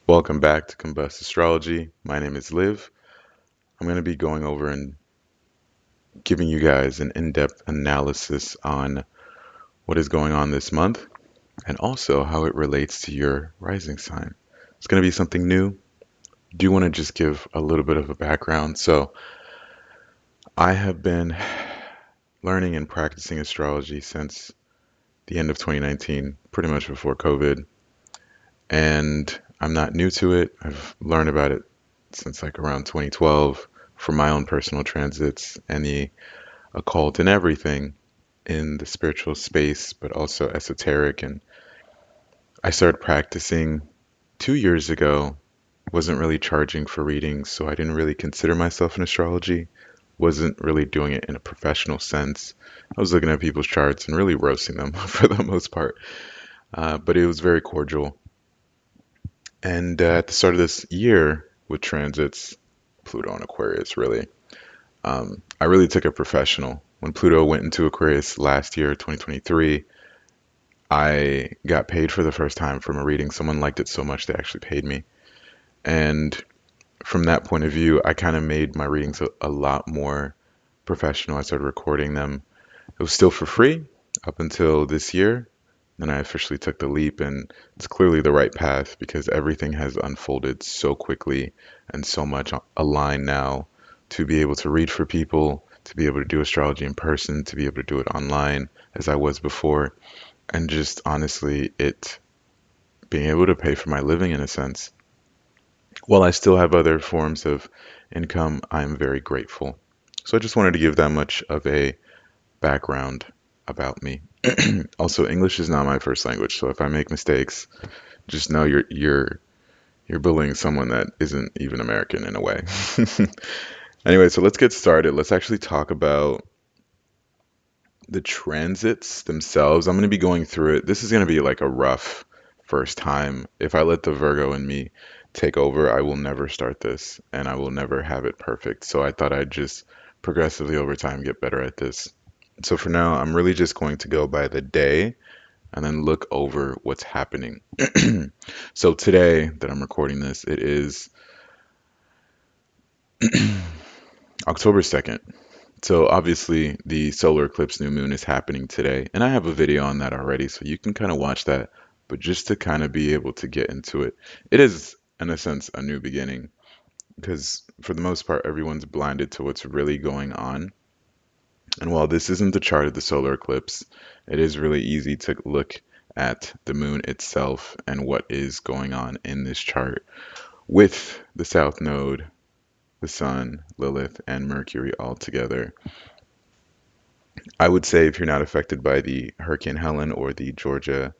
Welcome back to Combust Astrology. My name is Liv. I'm going to be going over and giving you guys an in-depth analysis on what is going on this month and also how it relates to your rising sign. It's going to be something new. Do you want to just give a little bit of a background? So, I have been learning and practicing astrology since the end of 2019, pretty much before COVID, and I'm not new to it. I've learned about it since like around 2012 for my own personal transits and the occult and everything in the spiritual space, but also esoteric. And I started practicing 2 years ago. Wasn't really charging for readings, so I didn't really consider myself in astrology. Wasn't really doing it in a professional sense. I was looking at people's charts and really roasting them for the most part, but it was very cordial. And at the start of this year, with transits, Pluto and Aquarius, really, I really took it professional. When Pluto went into Aquarius last year, 2023, I got paid for the first time from a reading. Someone liked it so much they actually paid me. And from that point of view, I kind of made my readings a lot more professional. I started recording them. It was still for free up until this year. Then I officially took the leap, and it's clearly the right path because everything has unfolded so quickly and so much aligned now to be able to read for people, to be able to do astrology in person, to be able to do it online as I was before, and just honestly, it being able to pay for my living in a sense. While I still have other forms of income, I am very grateful. So I just wanted to give that much of a background about me. Also, English is not my first language, so if I make mistakes, just know you're bullying someone that isn't even American in a way. Anyway, so let's get started. Let's actually talk about the transits themselves. I'm going to be going through it. This is going to be like a rough first time. If I let the Virgo in me take over, I will never start this and I will never have it perfect. So I thought I'd just progressively over time get better at this. So for now, I'm really just going to go by the day and then look over what's happening. So today that I'm recording this, it is October 2nd. So obviously the solar eclipse new moon is happening today, and I have a video on that already, so you can kind of watch that. But just to kind of be able to get into it, it is in a sense a new beginning because for the most part everyone's blinded to what's really going on. And while this isn't the chart of the solar eclipse, it is really easy to look at the moon itself and what is going on in this chart with the south node, the sun, Lilith, and Mercury all together. I would say if you're not affected by the Hurricane Helen or the Georgia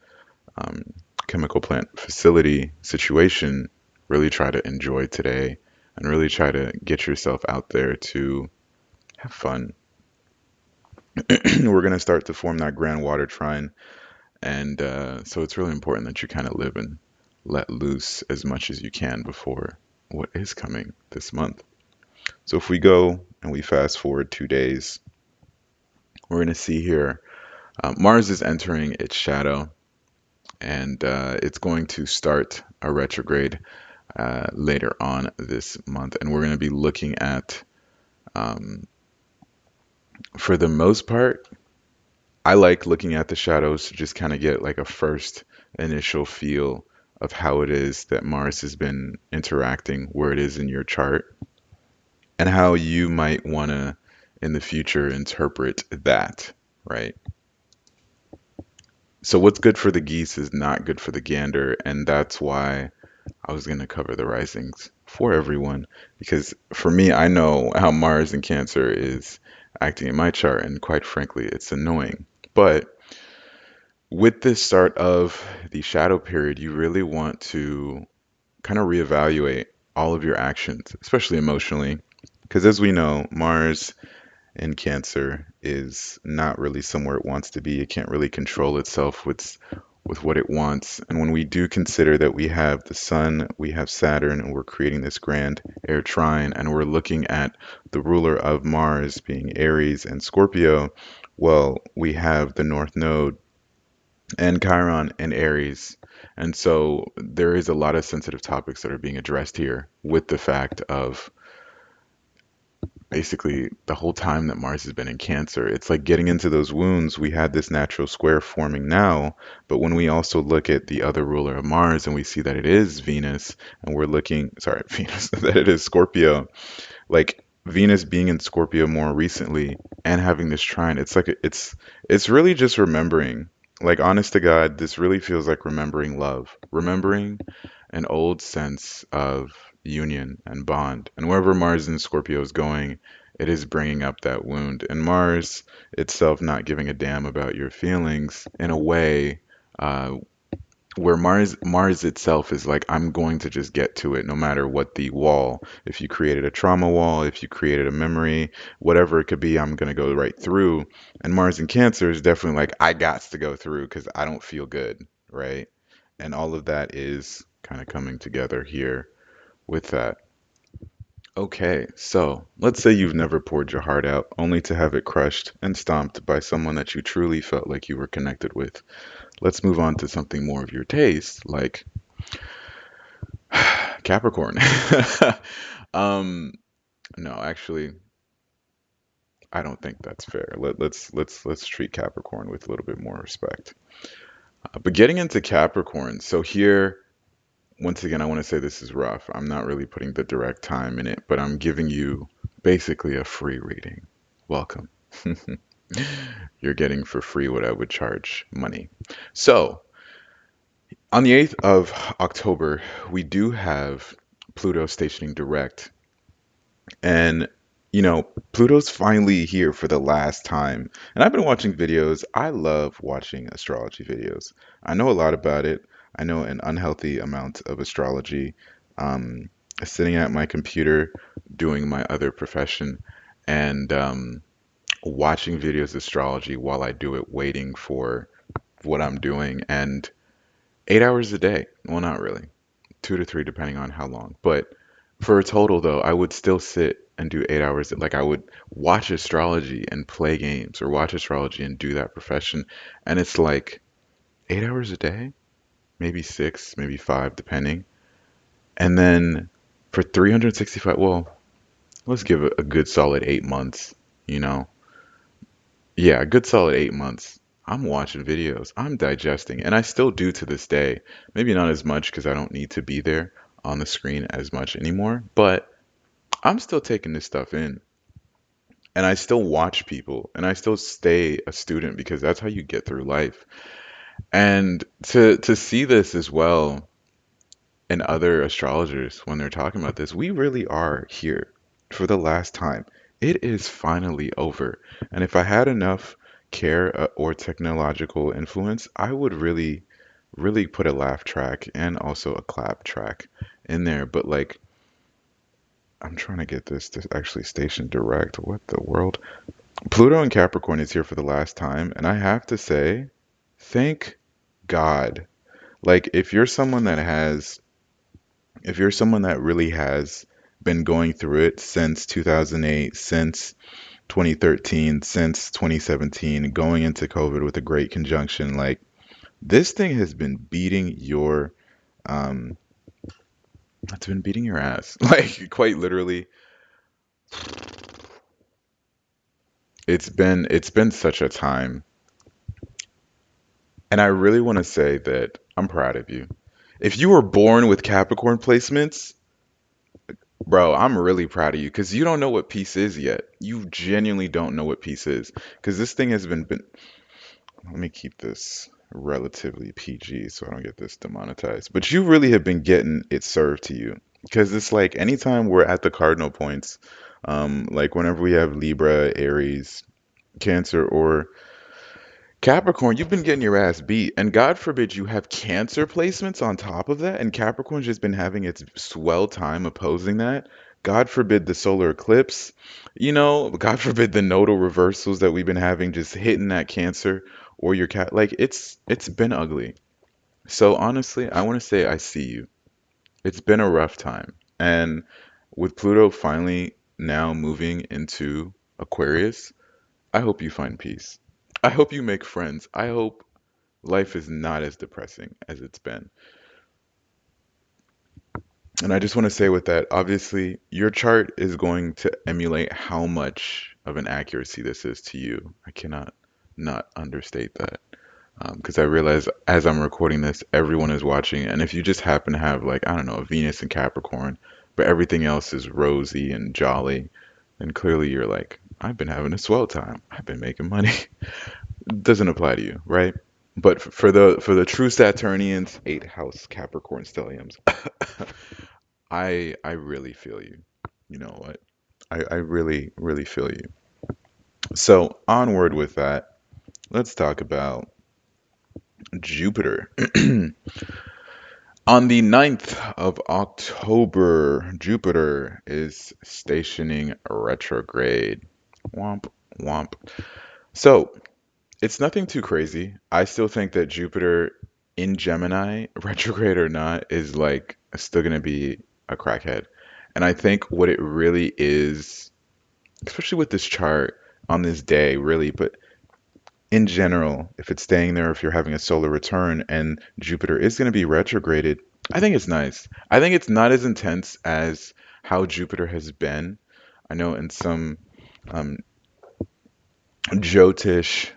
um, chemical plant facility situation, really try to enjoy today and really try to get yourself out there to have fun. We're going to start to form that grand water trine. And so it's really important that you kind of live and let loose as much as you can before what is coming this month. So if we go and we fast forward 2 days, we're going to see here Mars is entering its shadow, and it's going to start a retrograde later on this month. And we're going to be looking at, um, for the most part, I like looking at the shadows to just kind of get like a first initial feel of how it is that Mars has been interacting, where it is in your chart, and how you might want to in the future interpret that, right? So what's good for the geese is not good for the gander, and that's why I was going to cover the risings for everyone because for me, I know how Mars in Cancer is acting in my chart, and quite frankly, it's annoying. But with the start of the shadow period, you really want to kind of reevaluate all of your actions, especially emotionally, because as we know, Mars in Cancer is not really somewhere it wants to be. It can't really control itself with what it wants. And when we do consider that we have the Sun, we have Saturn, and we're creating this grand air trine, and we're looking at the ruler of Mars being Aries and Scorpio, well, we have the North Node and Chiron in Aries. And so there is a lot of sensitive topics that are being addressed here with the fact of basically the whole time that Mars has been in Cancer. It's like getting into those wounds. We had this natural square forming now, but when we also look at the other ruler of Mars and we see that it is Venus, and we're looking, sorry, Venus, that it is Scorpio, like Venus being in Scorpio more recently and having this trine, it's like it's really just remembering. Like honest to God, this really feels like remembering love, remembering an old sense of union and bond. And wherever Mars in Scorpio is going, it is bringing up that wound. And Mars itself not giving a damn about your feelings in a way uh, where Mars itself is like, I'm going to just get to it no matter what the wall. If you created a trauma wall, if you created a memory, whatever it could be, I'm gonna go right through. And Mars in Cancer is definitely like, I got to go through because I don't feel good, right? And all of that is kind of coming together here with that. Okay, so let's say you've never poured your heart out only to have it crushed and stomped by someone that you truly felt like you were connected with. Let's move on to something more of your taste, like Capricorn. um, no, actually, I don't think that's fair. Let's treat Capricorn with a little bit more respect. But getting into Capricorn, so here, once again, I want to say this is rough. I'm not really putting the direct time in it, but I'm giving you basically a free reading. Welcome. You're getting for free what I would charge money. So, on the 8th of October, we do have Pluto stationing direct. And, Pluto's finally here for the last time. And I've been watching videos. I love watching astrology videos. I know a lot about it. I know an unhealthy amount of astrology. Um, Sitting at my computer, doing my other profession, and watching videos of astrology while I do it, waiting for what I'm doing. And 8 hours a day. Well, not really. 2 to 3, depending on how long. But for a total, though, I would still sit and do 8 hours. Like I would watch astrology and play games, or watch astrology and do that profession. And it's like 8 hours a day, maybe six, maybe five, depending. And then for 365, well, let's give it a good solid 8 months, you know? Yeah, a good solid 8 months. I'm watching videos, I'm digesting, and I still do to this day. Maybe not as much because I don't need to be there on the screen as much anymore, but I'm still taking this stuff in. And I still watch people and I still stay a student because that's how you get through life. And to see this as well in other astrologers when they're talking about this, we really are here for the last time. It is finally over. And if I had enough care or technological influence, I would really put a laugh track and also a clap track in there. But like, I'm trying to get this to actually station direct. What the world? Pluto and Capricorn is here for the last time, and I have to say, thank God. Like, if you're someone that really has been going through it since 2008, since 2013, since 2017, going into COVID with a great conjunction, like, this thing has been beating um, it's been beating your ass. Like, quite literally, it's been such a time. And I really want to say that I'm proud of you. If you were born with Capricorn placements, bro, I'm really proud of you because you don't know what peace is yet. You genuinely don't know what peace is because this thing has been. Let me keep this relatively PG so I don't get this demonetized. But you really have been getting it served to you because it's like anytime we're at the cardinal points, like whenever we have Libra, Aries, Cancer, or Capricorn, you've been getting your ass beat, and God forbid you have Cancer placements on top of that, and Capricorn's just been having its swell time opposing that. God forbid the solar eclipse, God forbid the nodal reversals that we've been having just hitting that Cancer or your cat. Like it's been ugly. So honestly, I want to say I see you. It's been a rough time, and with Pluto finally now moving into Aquarius, I hope you find peace. I hope you make friends. I hope life is not as depressing as it's been. And I just want to say with that, obviously, your chart is going to emulate how much of an accuracy this is to you. I cannot not understate that. Because I realize as I'm recording this, everyone is watching. And if you just happen to have, like, I don't know, a Venus in Capricorn, but everything else is rosy and jolly, then clearly you're like, I've been having a swell time. I've been making money. Doesn't apply to you, right? But for the true Saturnians, eighth house Capricorn stelliums, I really feel you. You know what? I really, really feel you. So onward with that, let's talk about Jupiter. On the 9th of October, Jupiter is stationing retrograde. Womp, womp. So, it's nothing too crazy. I still think that Jupiter in Gemini, retrograde or not, is like still going to be a crackhead. And I think what it really is, especially with this chart on this day, really, but in general, if it's staying there, if you're having a solar return and Jupiter is going to be retrograded, I think it's nice. I think it's not as intense as how Jupiter has been. I know in some um, Jyotish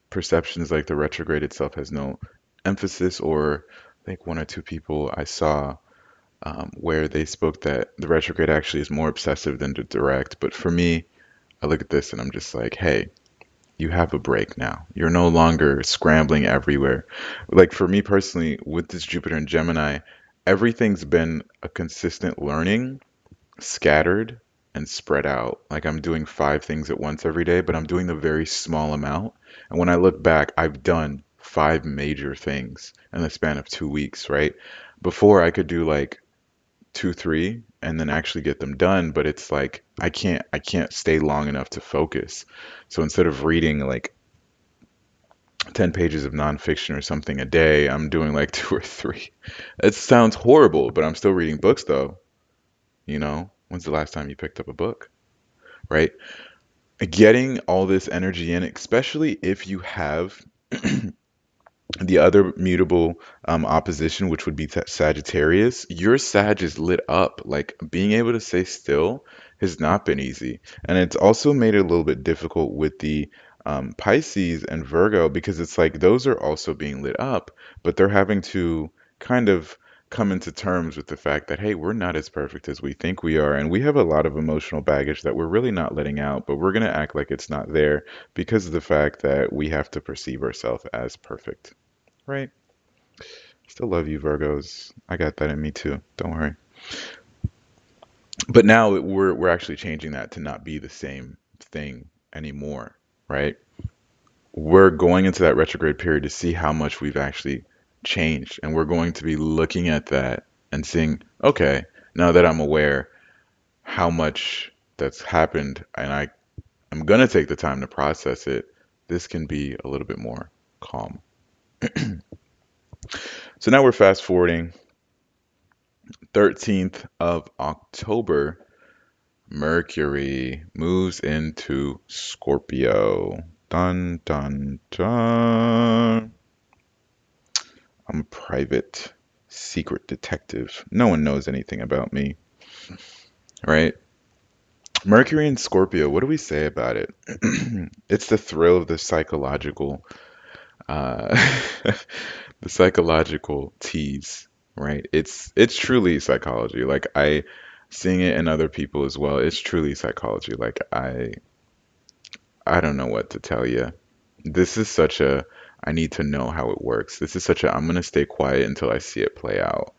perceptions, like the retrograde itself has no emphasis, or I think one or two people I saw where they spoke that the retrograde actually is more obsessive than the direct. But for me, I look at this and I'm just like, hey, you have a break now. You're no longer scrambling everywhere. Like for me personally, with this Jupiter and Gemini, everything's been a consistent learning, scattered and spread out. Like I'm doing five things at once every day, but I'm doing the very small amount. And when I look back, I've done five major things in the span of 2 weeks, right? Before I could do like two, three, and then actually get them done, but it's like I can't stay long enough to focus. So instead of reading like 10 pages of nonfiction or something a day, I'm doing like two or three. It sounds horrible, but I'm still reading books though, you know? When's the last time you picked up a book, right? Getting all this energy in, especially if you have the other mutable opposition, which would be Sagittarius, your Sag is lit up. Like being able to stay still has not been easy. And it's also made it a little bit difficult with the Pisces and Virgo because it's like those are also being lit up, but they're having to kind of come into terms with the fact that, hey, we're not as perfect as we think we are. And we have a lot of emotional baggage that we're really not letting out, but we're going to act like it's not there because of the fact that we have to perceive ourselves as perfect. Right. Still love you, Virgos. I got that in me too. Don't worry. But now we're actually changing that to not be the same thing anymore, right? We're going into that retrograde period to see how much we've actually changed, and we're going to be looking at that and seeing, okay, now that I'm aware how much that's happened, and I am gonna take the time to process it, this can be a little bit more calm. So now we're fast forwarding 13th of October, Mercury moves into Scorpio. Dun dun dun. I'm a private secret detective. No one knows anything about me, right? Mercury in Scorpio, what do we say about it? It's the thrill of the psychological, uh, the psychological tease, right? It's truly psychology. Like I seeing it in other people as well. It's truly psychology. Like I don't know what to tell you. This is such a I need to know how it works. This is such a I'm gonna stay quiet until I see it play out.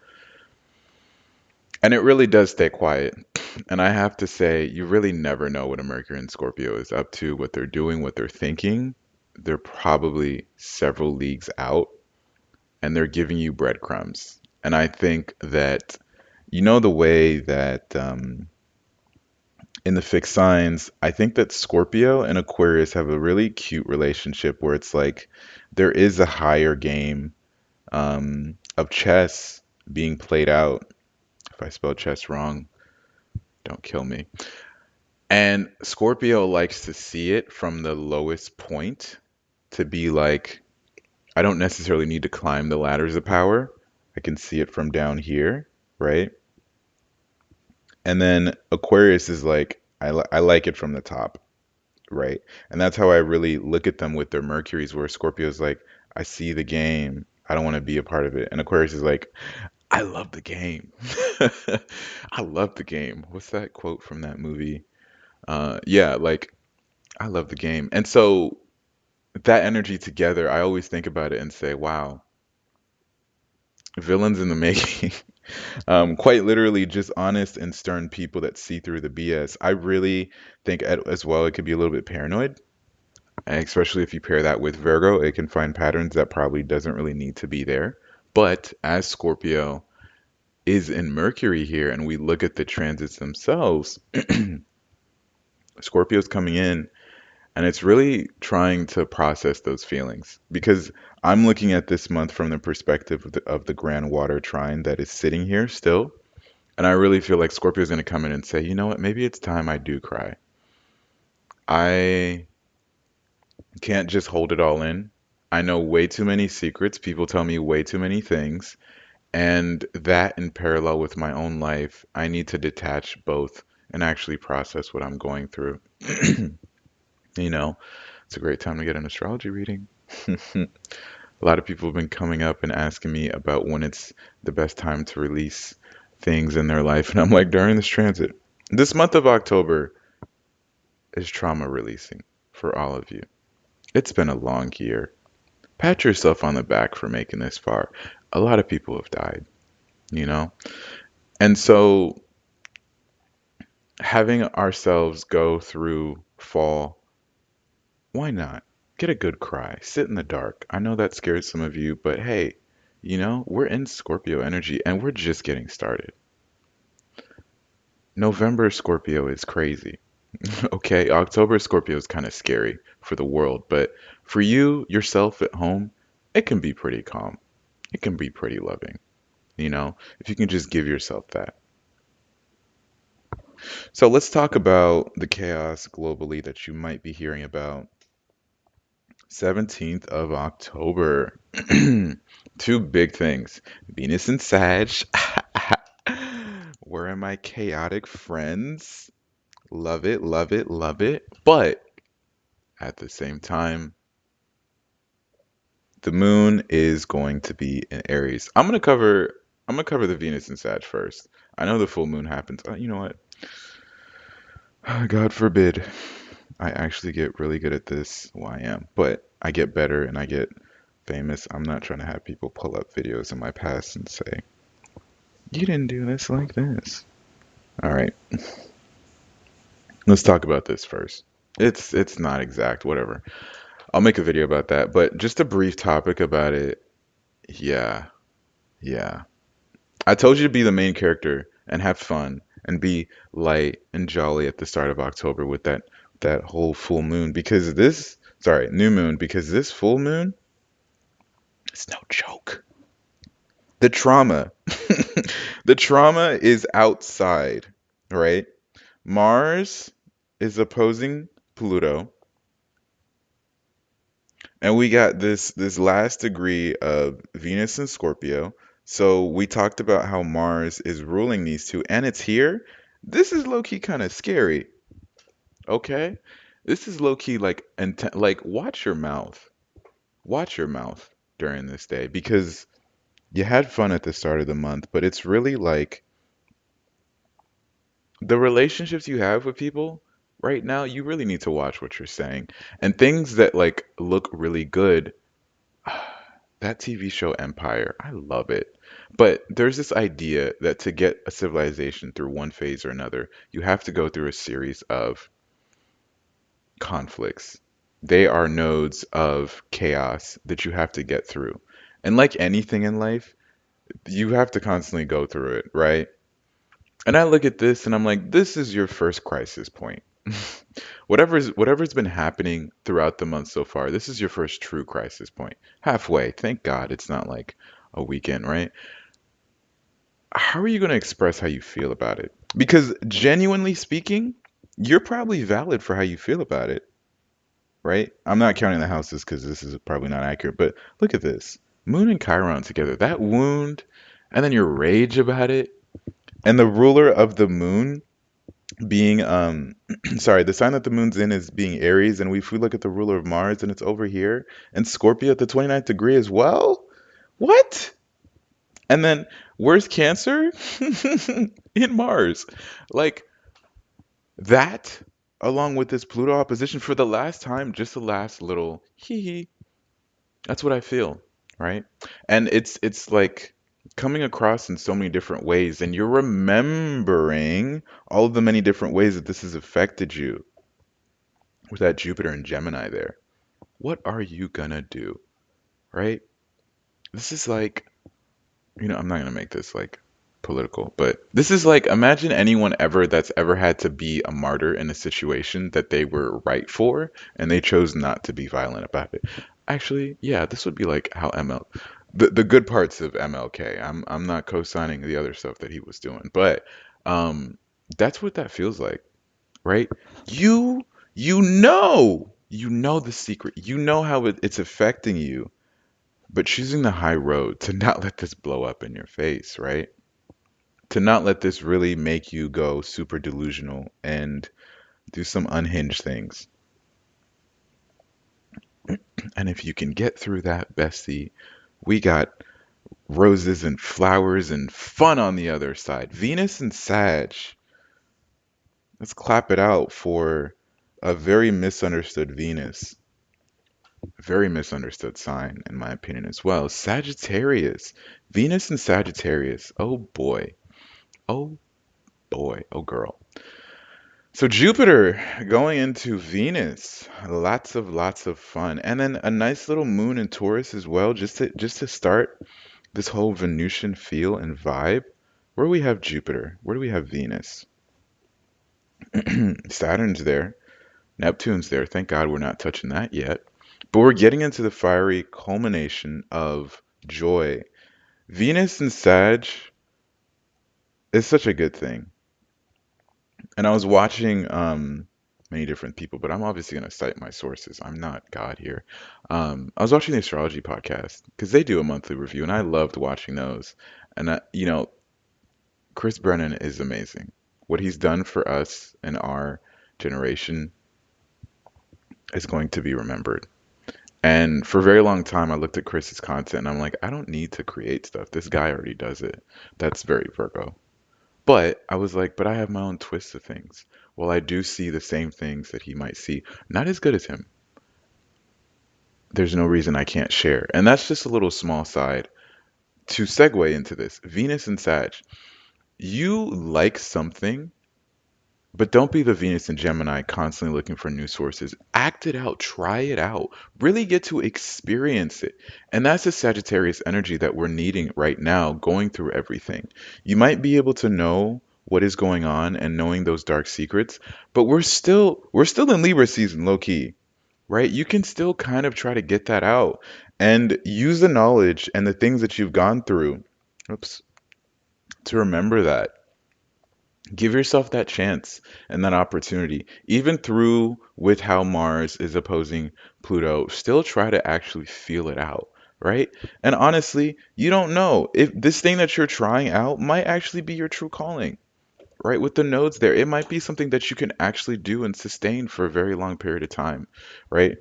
And it really does stay quiet. And I have to say, you really never know what a Mercury and Scorpio is up to, what they're doing, what they're thinking. They're probably several leagues out and they're giving you breadcrumbs. And I think that, you know, the way that in the fixed signs, I think that Scorpio and Aquarius have a really cute relationship where it's like there is a higher game of chess being played out. If I spell chess wrong, don't kill me. And Scorpio likes to see it from the lowest point to be like, I don't necessarily need to climb the ladders of power. I can see it from down here, right? And then Aquarius is like, I like it from the top, right? And that's how I really look at them with their Mercuries, where Scorpio is like, I see the game. I don't want to be a part of it. And Aquarius is like, I love the game. I love the game. What's that quote from that movie? Yeah, like, I love the game. And so that energy together, I always think about it and say, wow, villains in the making. Quite literally, just honest and stern people that see through the BS. I really think as well it could be a little bit paranoid, and especially if you pair that with Virgo, it can find patterns that probably doesn't really need to be there. But as Scorpio is in Mercury here, and we look at the transits themselves, Scorpio's coming in, and it's really trying to process those feelings because I'm looking at this month from the perspective of the grand water trine that is sitting here still. And I really feel like Scorpio is going to come in and say, you know what, maybe it's time I do cry. I can't just hold it all in. I know way too many secrets. People tell me way too many things. And that in parallel with my own life, I need to detach both and actually process what I'm going through. You know, it's a great time to get an astrology reading. A lot of people have been coming up and asking me about when it's the best time to release things in their life. And I'm like, during this transit. This month of October is trauma releasing for all of you. It's been a long year. Pat yourself on the back for making this far. A lot of people have died, you know? And so having ourselves go through fall, why not? Get a good cry. Sit in the dark. I know that scares some of you, but hey, we're in Scorpio energy and we're just getting started. November Scorpio is crazy. Okay, October Scorpio is kind of scary for the world, but for you, yourself at home, it can be pretty calm. It can be pretty loving, if you can just give yourself that. So let's talk about the chaos globally that you might be hearing about. 17th of October. Two big things. Venus and Sag. Where are my chaotic friends? Love it, love it, love it. But at the same time, the moon is going to be in Aries. I'm gonna cover the Venus and Sag first. I know the full moon happens. You know what? God forbid I actually get really good at this. Well, I am, but I get better and I get famous. I'm not trying to have people pull up videos in my past and say, "You didn't do this like this." All right, let's talk about this first. It's not exact, whatever. I'll make a video about that, but just a brief topic about it. Yeah, yeah. I told you to be the main character and have fun and be light and jolly at the start of October with that whole full moon because new moon because this full moon is no joke. The trauma. The trauma is outside, right? Mars is opposing Pluto, and we got this last degree of Venus and Scorpio. So we talked about how Mars is ruling these two, and it's here. This is low key kind of scary, okay? This is low key like watch your mouth. Watch your mouth during this day because you had fun at the start of the month, but it's really like the relationships you have with people right now, you really need to watch what you're saying. And things that like look really good, that TV show Empire, I love it. But there's this idea that to get a civilization through one phase or another, you have to go through a series of conflicts. They are nodes of chaos that you have to get through. And like anything in life, you have to constantly go through it, right? And I look at this and I'm like, this is your first crisis point. Whatever's been happening throughout the month so far, this is your first true crisis point. Halfway. Thank God it's not like a weekend, right? How are you going to express how you feel about it? Because genuinely speaking, you're probably valid for how you feel about it. right? I'm not counting the houses because this is probably not accurate, but look at this. Moon and Chiron together. That wound, and then your rage about it, and the ruler of the moon being sorry, the sign that the moon's in is being Aries, and if we look at the ruler of Mars and it's over here, and Scorpio at the 29th degree as well. What? And then where's Cancer? In Mars. Like that, along with this Pluto opposition for the last time, just the last little hee hee. That's what I feel, right? And it's like coming across in so many different ways, and you're remembering all of the many different ways that this has affected you with that Jupiter and Gemini there. What are you gonna do, right? This is like, I'm not gonna make this like political, but this is like, imagine anyone ever that's ever had to be a martyr in a situation that they were right for, and they chose not to be violent about it. Actually, yeah, this would be like how the good parts of MLK. I'm not co-signing the other stuff that he was doing, but um, that's what that feels like, right? You you know the secret. You know how it's affecting you, but choosing the high road to not let this blow up in your face, right? To not let this really make you go super delusional and do some unhinged things. And if you can get through that, bestie, we got roses and flowers and fun on the other side. Venus and Sag. Let's clap it out for a very misunderstood Venus. Very misunderstood sign, in my opinion, as well. Sagittarius. Venus and Sagittarius. Oh boy. Oh boy. Oh girl. So Jupiter going into Venus. Lots of fun. And then a nice little moon in Taurus as well, just to start this whole Venusian feel and vibe. Where do we have Jupiter? Where do we have Venus? Saturn's there. Neptune's there. Thank God we're not touching that yet. But we're getting into the fiery culmination of joy. Venus and Sag is such a good thing. And I was watching many different people, but I'm obviously going to cite my sources. I'm not God here. I was watching the Astrology podcast because they do a monthly review, and I loved watching those. And Chris Brennan is amazing. What he's done for us and our generation is going to be remembered. And for a very long time, I looked at Chris's content and I'm like, I don't need to create stuff. This guy already does it. That's very Virgo. But I was like, but I have my own twists of things. Well, I do see the same things that he might see. Not as good as him. There's no reason I can't share. And that's just a little small side to segue into this. Venus and Sag. You like something, but don't be the Venus and Gemini constantly looking for new sources. Act it out, try it out, really get to experience it. And that's the Sagittarius energy that we're needing right now, going through everything. You might be able to know what is going on and knowing those dark secrets, but we're still in Libra season, low key, right? You can still kind of try to get that out and use the knowledge and the things that you've gone through, oops, to remember that. Give yourself that chance and that opportunity. Even through with how Mars is opposing Pluto, still try to actually feel it out, right? And honestly, you don't know if this thing that you're trying out might actually be your true calling, right? With the nodes there, it might be something that you can actually do and sustain for a very long period of time, right?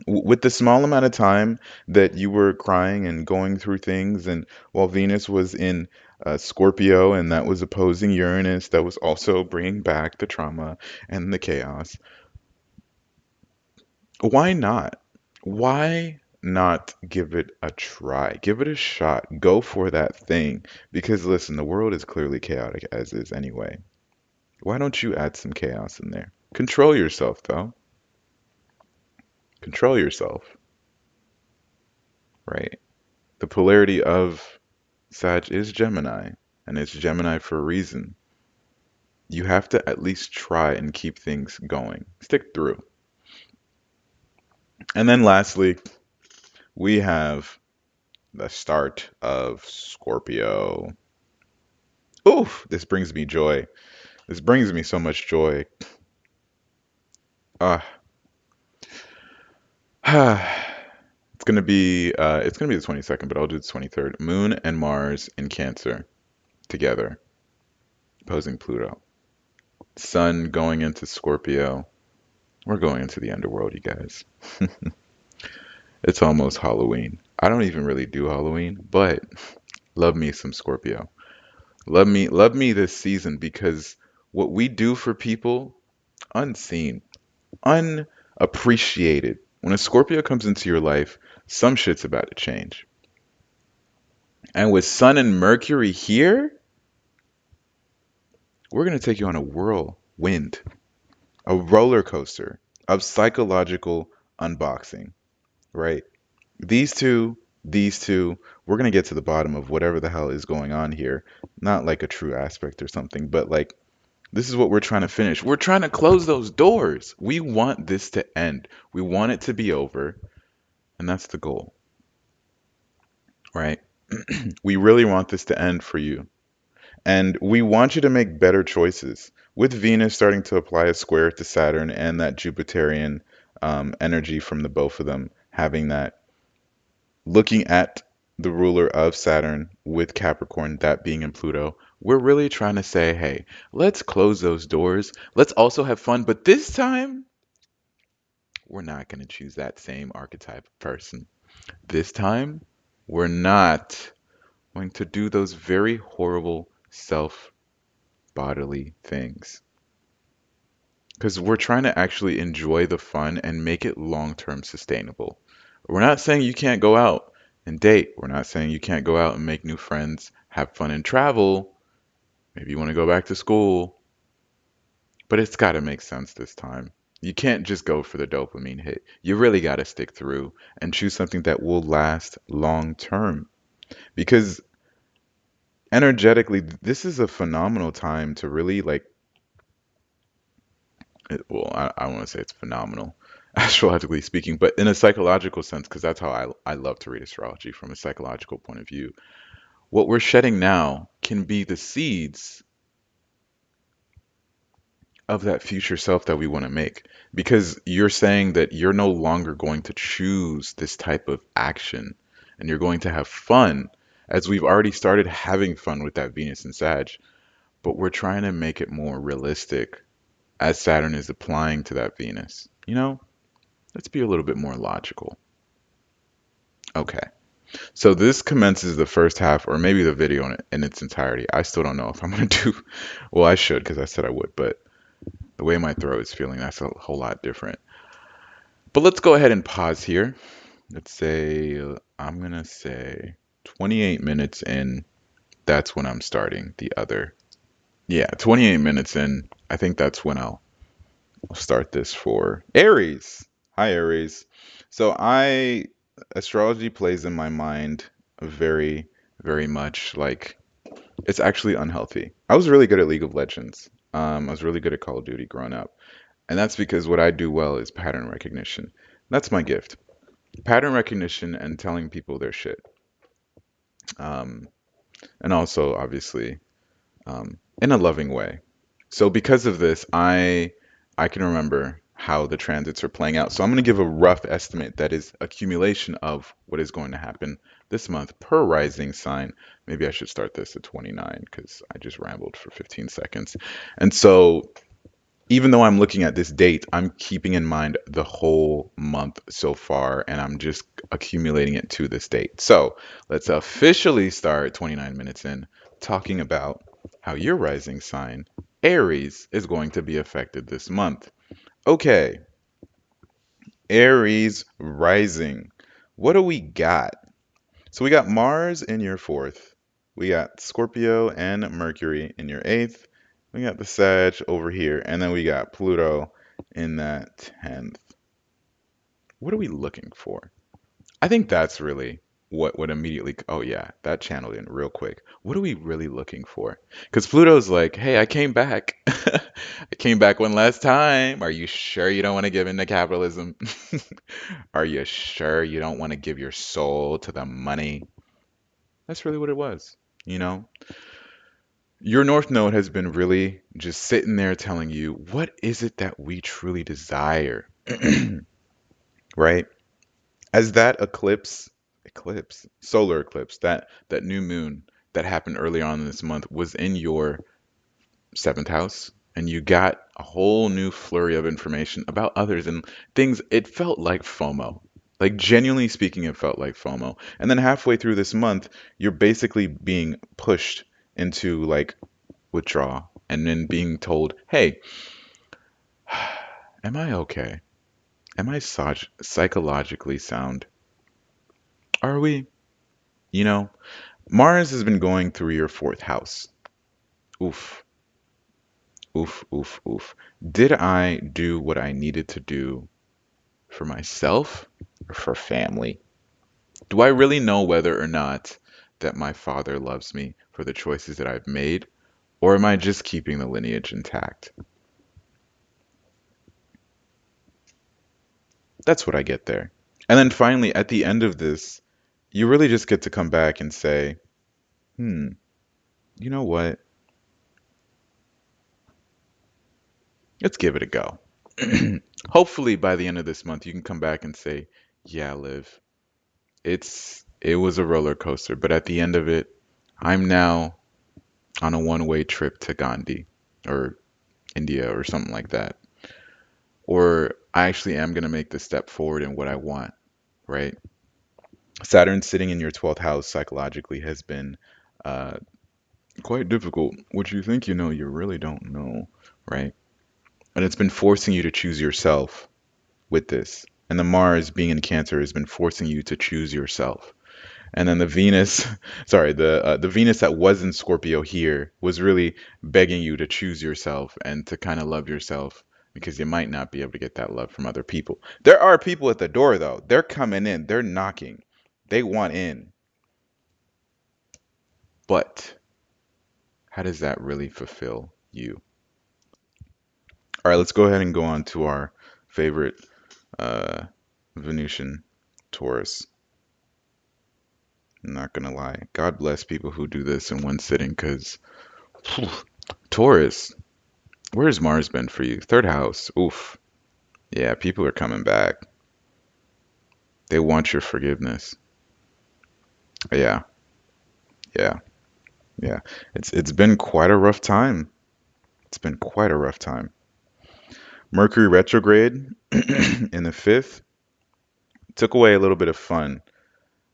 With the small amount of time that you were crying and going through things, and while Venus was in Scorpio and that was opposing Uranus, that was also bringing back the trauma and the chaos, why not? Why not give it a try? Give it a shot. Go for that thing. Because listen, the world is clearly chaotic as is anyway. Why don't you add some chaos in there? Control yourself, though. Control yourself, right? The polarity of Sag is Gemini, and it's Gemini for a reason. You have to at least try and keep things going. Stick through. And then lastly, we have the start of Scorpio. Oof, this brings me joy. This brings me so much joy. Ah, It's gonna be the 22nd, but I'll do the 23rd. Moon and Mars in Cancer together, opposing Pluto. Sun going into Scorpio. We're going into the underworld, you guys. It's almost Halloween. I don't even really do Halloween, but love me some Scorpio. Love me this season because what we do for people unseen, unappreciated. When a Scorpio comes into your life, some shit's about to change. And with Sun and Mercury here, we're going to take you on a whirlwind, a roller coaster of psychological unboxing, right? These two, we're going to get to the bottom of whatever the hell is going on here. Not like a true aspect or something, but like this is what we're trying to finish. We're trying to close those doors. We want this to end. We want it to be over, and that's the goal, right? We really want this to end for you. And we want you to make better choices. With Venus starting to apply a square to Saturn and that Jupiterian energy from the both of them, having that, looking at the ruler of Saturn with Capricorn, that being in Pluto, we're really trying to say, hey, let's close those doors. Let's also have fun. But this time, we're not going to choose that same archetype of person. This time, we're not going to do those very horrible self bodily things. Because we're trying to actually enjoy the fun and make it long term sustainable. We're not saying you can't go out and date. We're not saying you can't go out and make new friends, have fun and travel. Maybe you want to go back to school, but it's got to make sense this time. You can't just go for the dopamine hit. You really got to stick through and choose something that will last long term. Because energetically, this is a phenomenal time to really like well, I want to say it's phenomenal, astrologically speaking, but in a psychological sense, because that's how I love to read astrology from a psychological point of view. What we're shedding now can be the seeds of that future self that we want to make. Because you're saying that you're no longer going to choose this type of action and you're going to have fun, as we've already started having fun with that Venus and Sag, but we're trying to make it more realistic as Saturn is applying to that Venus. You know, let's be a little bit more logical. Okay, so this commences the first half, or maybe the video in its entirety. I still don't know if I'm gonna do, well, I should because I said I would, but the way my throat is feeling, that's a whole lot different. But let's go ahead and pause here. Let's say, I'm gonna say 28 minutes in, that's when I'm starting the other. Yeah, 28 minutes in, I think that's when I'll start this for Aries. Hi, Aries. So astrology plays in my mind very, very much like it's actually unhealthy. I was really good at League of Legends. I was really good at Call of Duty growing up. And that's because what I do well is pattern recognition. That's my gift. Pattern recognition and telling people their shit. Um, and also, obviously, in a loving way. So because of this, I can remember how the transits are playing out. So I'm going to give a rough estimate that is accumulation of what is going to happen this month per rising sign. Maybe I should start this at 29 because I just rambled for 15 seconds. And so even though I'm looking at this date, I'm keeping in mind the whole month so far, and I'm just accumulating it to this date. So let's officially start 29 minutes in talking about how your rising sign, Aries, is going to be affected this month. Okay, Aries rising. What do we got? So we got Mars in your fourth. We got Scorpio and Mercury in your eighth. We got the Sag over here. And then we got Pluto in that 10th. What are we looking for? I think that's really what would immediately. Oh, yeah, that channeled in real quick. What are we really looking for? Because Pluto's like, hey, I came back. I came back one last time. Are you sure you don't want to give in to capitalism? Are you sure you don't want to give your soul to the money? That's really what it was. You know, your North Node has been really just sitting there telling you, what is it that we truly desire? Right? As that solar eclipse, that new moon that happened earlier on in this month was in your seventh house, and you got a whole new flurry of information about others and things. It felt like FOMO. Like, genuinely speaking, it felt like FOMO. And then halfway through this month, you're basically being pushed into like withdraw and then being told, hey, am I okay? Am I psychologically sound? Are we? You know, Mars has been going through your fourth house. Oof, oof, oof, oof. Did I do what I needed to do for myself or for family? Do I really know whether or not that my father loves me for the choices that I've made, or am I just keeping the lineage intact? That's what I get there. And then finally, at the end of this, you really just get to come back and say, hmm, you know what? Let's give it a go. Hopefully, by the end of this month, you can come back and say, yeah, Liv, it was a roller coaster, but at the end of it, I'm now on a one-way trip to Gandhi or India or something like that. Or I actually am going to make the step forward in what I want, right? Saturn sitting in your 12th house psychologically has been uh, quite difficult. What you think you know, you really don't know, right? And it's been forcing you to choose yourself with this. And the Mars being in Cancer has been forcing you to choose yourself. And then the Venus, sorry, the Venus that was in Scorpio here was really begging you to choose yourself and to kind of love yourself because you might not be able to get that love from other people. There are people at the door though. They're coming in, they're knocking. They want in. But how does that really fulfill you? All right, let's go ahead and go on to our favorite uh, Venusian Taurus. I'm not gonna lie. God bless people who do this in one sitting because Taurus, where's Mars been for you? Third house. Oof. Yeah, people are coming back. They want your forgiveness. Yeah, yeah, yeah. It's been quite a rough time. It's been quite a rough time. Mercury retrograde in the fifth took away a little bit of fun.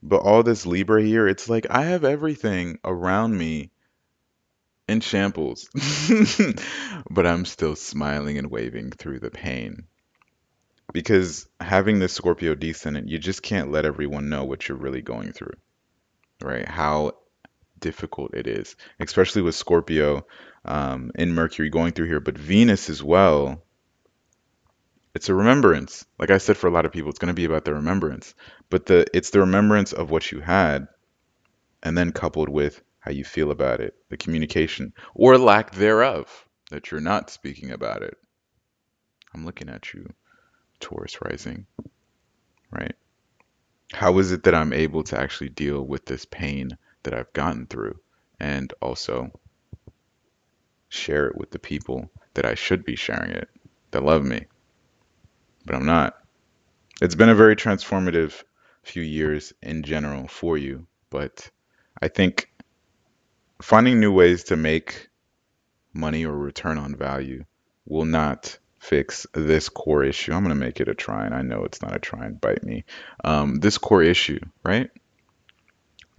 But all this Libra here, it's like I have everything around me in shambles. But I'm still smiling and waving through the pain. Because having this Scorpio descendant, you just can't let everyone know what you're really going through, right? How difficult it is, especially with Scorpio and Mercury going through here, but Venus as well. It's a remembrance. Like I said, for a lot of people, it's going to be about the remembrance, but it's the remembrance of what you had, and then coupled with how you feel about it, the communication or lack thereof, that you're not speaking about it. I'm looking at you, Taurus rising, right? How is it that I'm able to actually deal with this pain that I've gotten through and also share it with the people that I should be sharing it, that love me, but I'm not? It's been a very transformative few years in general for you, but I think finding new ways to make money or return on value will not fix this core issue. I'm going to make it a trine. I know it's not a trine, bite me. This core issue, right?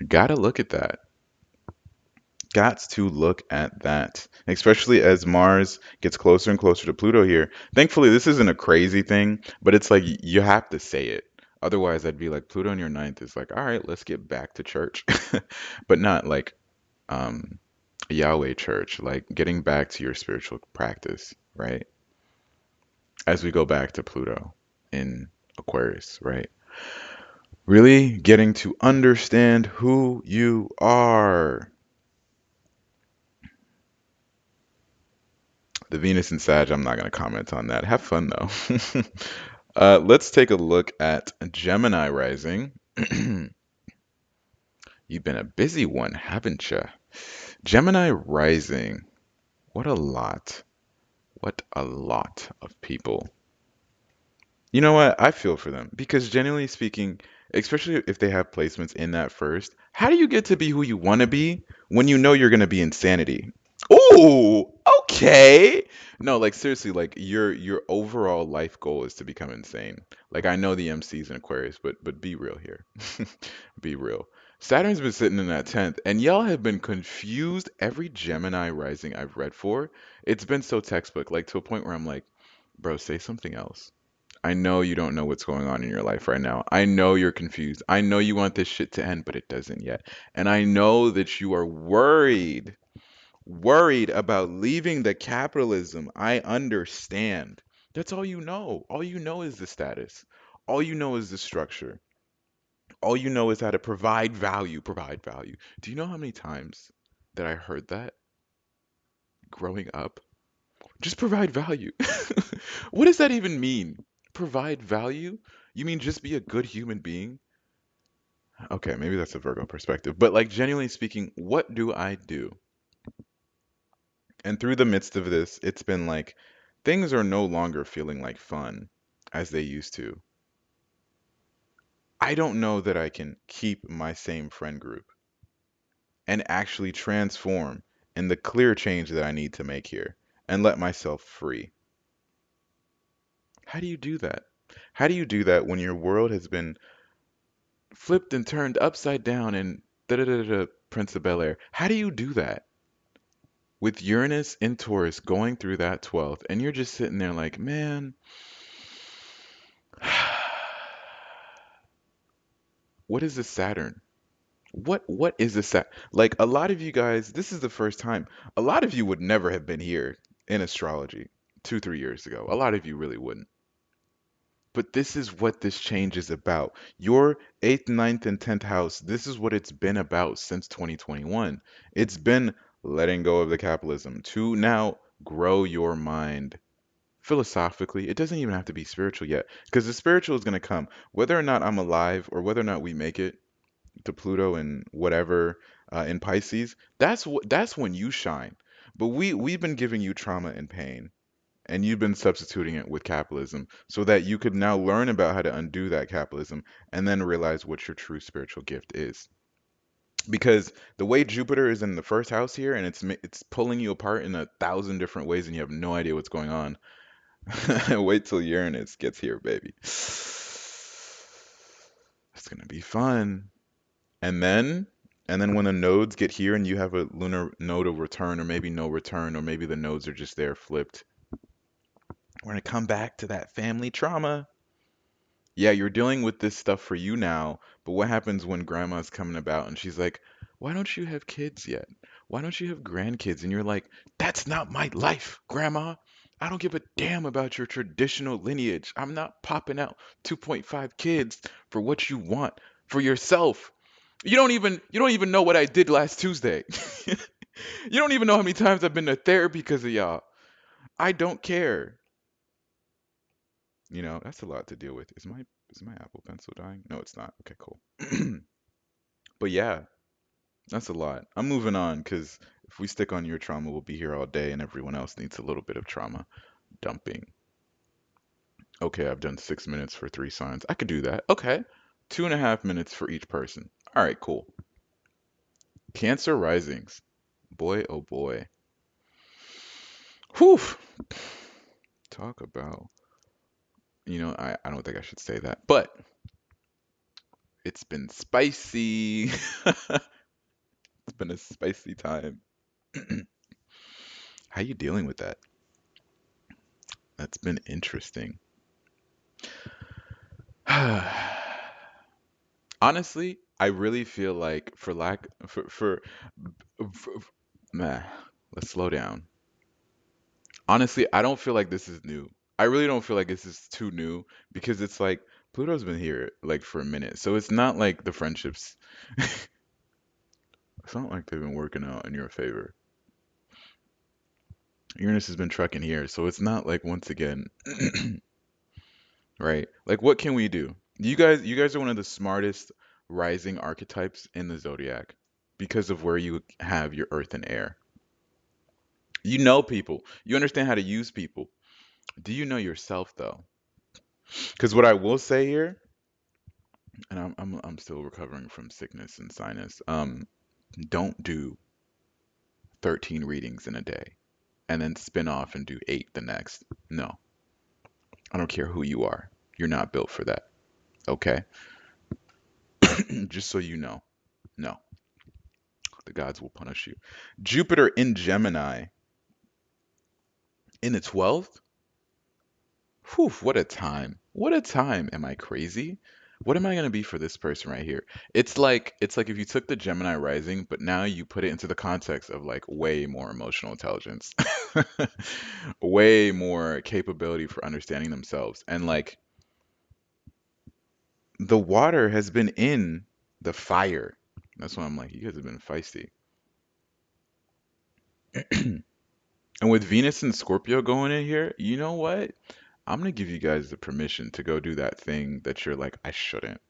Got to look at that. Got to look at that, especially as Mars gets closer and closer to Pluto here. Thankfully, this isn't a crazy thing, but it's like you have to say it. Otherwise, I'd be like, Pluto in your ninth is like, all right, let's get back to church. But not like um, Yahweh church, like getting back to your spiritual practice, right? As we go back to Pluto in Aquarius, right? Really getting to understand who you are. The Venus and Sag, I'm not going to comment on that. Have fun though. Let's take a look at Gemini rising. You've been a busy one, haven't you? Gemini rising. What a lot. What a lot of people. You know what? I feel for them because genuinely speaking, especially if they have placements in that first. How do you get to be who you want to be when you know you're going to be insanity? Ooh, okay. No, like seriously, like your overall life goal is to become insane. Like I know the MC's in Aquarius, but be real here. Be real. Saturn's been sitting in that 10th, and y'all have been confused. Every Gemini rising I've read for, it's been so textbook, like to a point where I'm like, bro, say something else. I know you don't know what's going on in your life right now. I know you're confused. I know you want this shit to end, but it doesn't yet. And I know that you are worried about leaving the capitalism. I understand. That's all you know. All you know is the status. All you know is the structure. All you know is how to provide value, provide value. Do you know how many times that I heard that growing up? Just provide value. What does that even mean? Provide value? You mean just be a good human being? Okay, maybe that's a Virgo perspective, but like genuinely speaking, what do I do? And through the midst of this, it's been like things are no longer feeling like fun as they used to. I don't know that I can keep my same friend group and actually transform in the clear change that I need to make here and let myself free. How do you do that? How do you do that when your world has been flipped and turned upside down and da da da da Prince of Bel Air? How do you do that with Uranus in Taurus going through that 12th and you're just sitting there like, man, what is this Saturn? What is this like a lot of you guys, this is the first time. A lot of you would never have been here in astrology 2, 3 years ago. A lot of you really wouldn't. But this is what this change is about. Your eighth, ninth, and 10th house, this is what it's been about since 2021. It's been letting go of the capitalism to now grow your mind philosophically. It doesn't even have to be spiritual yet, because the spiritual is going to come. Whether or not I'm alive or whether or not we make it to Pluto and whatever in Pisces, that's when you shine. But we've been giving you trauma and pain and you've been substituting it with capitalism so that you could now learn about how to undo that capitalism and then realize what your true spiritual gift is. Because the way Jupiter is in the first house here and it's pulling you apart in 1,000 different ways and you have no idea what's going on. Wait till Uranus gets here, baby. It's gonna be fun. And then and then when the nodes get here and you have a lunar nodal return or maybe no return or maybe the nodes are just there flipped, we're gonna come back to that family trauma. Yeah, you're dealing with this stuff for you now, but what happens when grandma's coming about and she's like, "Why don't you have kids yet? Why don't you have grandkids?" And you're like, "That's not my life, grandma. I don't give a damn about your traditional lineage. I'm not popping out 2.5 kids for what you want for yourself. You don't even know what I did last Tuesday. You don't even know how many times I've been to therapy because of y'all. I don't care." That's a lot to deal with. Is my Apple Pencil dying? No, it's not. Okay, cool. But yeah, that's a lot. I'm moving on because if we stick on your trauma, we'll be here all day, and everyone else needs a little bit of trauma dumping. Okay, I've done 6 minutes for 3 signs. I could do that. Okay, 2.5 minutes for each person. All right, cool. Cancer risings. Boy, oh boy. Whew. Talk about, I don't think I should say that, but it's been spicy. It's been a spicy time. How you dealing with that? That's been interesting. Honestly, I really feel like for lack for meh, let's slow down. Honestly, I don't feel like this is new. I really don't feel like this is too new because it's like Pluto's been here like for a minute. So it's not like the friendships, it's not like they've been working out in your favor. Uranus has been trucking here, so it's not like once again, right? Like what can we do? You guys are one of the smartest rising archetypes in the zodiac because of where you have your earth and air. You know people. You understand how to use people. Do you know yourself though? Because what I will say here, and I'm still recovering from sickness and sinus. Don't do 13 readings in a day and then spin off and do 8 the next. No, I don't care who you are. You're not built for that. Okay? Just so you know. No, the gods will punish you. Jupiter in Gemini in the 12th. Whew, what a time. What a time. Am I crazy? What am I going to be for this person right here? It's like if you took the Gemini rising, but now you put it into the context of like way more emotional intelligence. Way more capability for understanding themselves. And like the water has been in the fire. That's why I'm like, you guys have been feisty. And with Venus and Scorpio going in here, you know what? I'm gonna give you guys the permission to go do that thing that you're like, I shouldn't.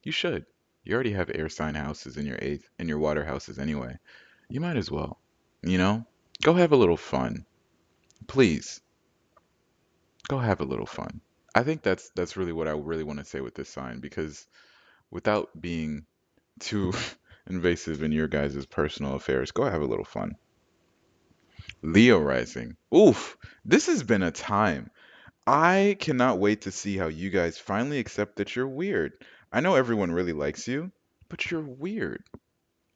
You should. You already have air sign houses in your eighth and your water houses anyway. You might as well. You know? Go have a little fun. Please, go have a little fun. I think that's really what I really want to say with this sign because without being too invasive in your guys' personal affairs, go have a little fun. Leo rising. Oof, this has been a time. I cannot wait to see how you guys finally accept that you're weird. I know everyone really likes you, but you're weird,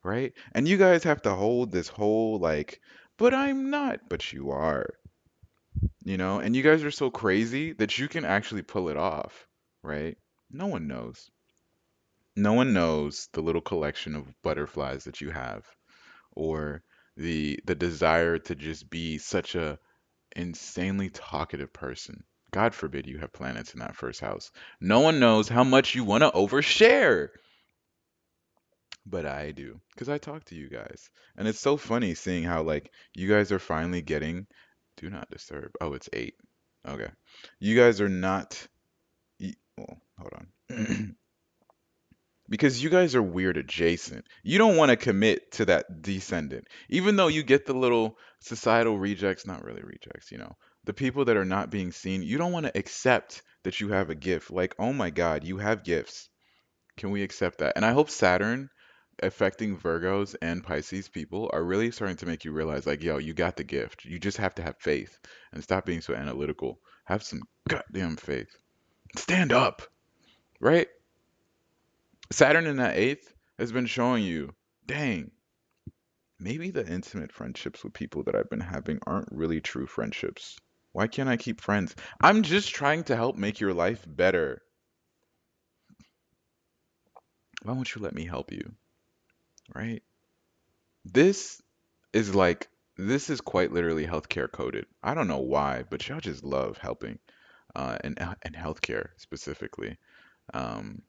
right? And you guys have to hold this whole like, but I'm not, but you are, and you guys are so crazy that you can actually pull it off, right? No one knows. No one knows the little collection of butterflies that you have or the desire to just be such a insanely talkative person. God forbid you have planets in that first house. No one knows how much you want to overshare, but I do because I talk to you guys. And it's so funny seeing how like you guys are finally getting do not disturb. Oh, it's 8. Okay. You guys are not well, hold on. Because you guys are weird adjacent. You don't want to commit to that descendant. Even though you get the little societal rejects, not really rejects, the people that are not being seen, you don't want to accept that you have a gift. Like, oh my God, you have gifts. Can we accept that? And I hope Saturn affecting Virgos and Pisces people are really starting to make you realize, like, yo, you got the gift. You just have to have faith and stop being so analytical. Have some goddamn faith. Stand up, right? Saturn in that eighth has been showing you, dang, maybe the intimate friendships with people that I've been having aren't really true friendships. Why can't I keep friends? I'm just trying to help make your life better. Why won't you let me help you? Right? This is like, this is quite literally healthcare coded. I don't know why, but y'all just love helping, and healthcare specifically. Um,